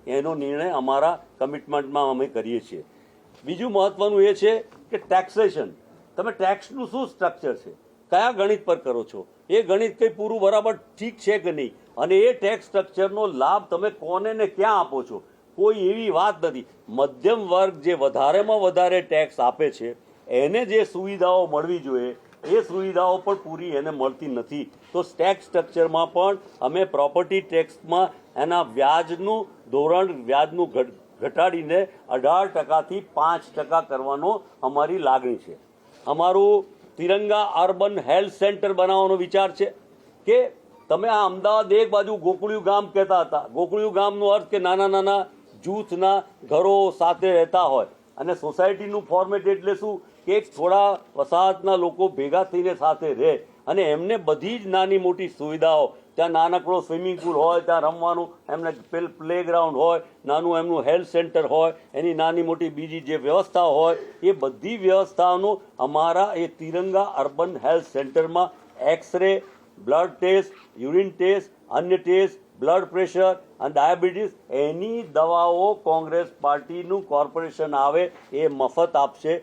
એનો નિર્ણય અમારા કમિટમેન્ટમાં અમે કરીએ છીએ. બીજું મહત્વનું એ છે કે ટેક્સેશન. તમે ટેક્સનું શું સ્ટ્રક્ચર છે, કયા ગણિત પર કરો છો, એ ગણિત કંઈ પૂરું બરાબર ઠીક છે કે નહીં, અને એ ટેક્સ સ્ટ્રક્ચરનો લાભ તમે કોને ને ક્યાં આપો છો, કોઈ એવી વાત નથી. મધ્યમ વર્ગ જે વધારેમાં વધારે ટેક્સ આપે છે એને જે સુવિધાઓ મળવી જોઈએ એ સુવિધાઓ પણ પૂરી એને મળતી નથી. તો ટેક્સ સ્ટ્રક્ચરમાં પણ અમે પ્રોપર્ટી ટેક્સમાં એના વ્યાજનું ધોરણ વ્યાજનું ઘટાડીને 18%થી 5% કરવાનો અમારી લાગણી છે. અમારું તિરંગા અર્બન હેલ્થ સેન્ટર બનાવવાનો વિચાર છે કે તમે આ અમદાવાદ એક બાજુ ગોકુળિયું ગામ કહેતા હતા. ગોકુળિયું ગામનો અર્થ કે નાના નાના જૂથના ઘરો સાથે રહેતા હોય, અને સોસાયટીનું ફોર્મેટ એટલે શું કે થોડા વસાહતના લોકો ભેગા થઈને સાથે રહે અને એમને બધી જ નાની મોટી સુવિધાઓ, ત્યાં નાનકડો સ્વિમિંગ પુલ હોય, ત્યાં રમવાનું એમને પ્લે ગ્રાઉન્ડ હોય, નાનું એમનું હેલ્થ સેન્ટર હોય, એની નાની મોટી બીજી જે વ્યવસ્થા હોય એ બધી વ્યવસ્થાઓનું અમારા એ તિરંગા અર્બન હેલ્થ સેન્ટરમાં x ray, blood test, urine test, અન્ય ટેસ્ટ, બ્લડ પ્રેશર અને ડાયાબિટીસ એની દવાઓ કોંગ્રેસ પાર્ટીનું કોર્પોરેશન આવે એ મફત આપશે.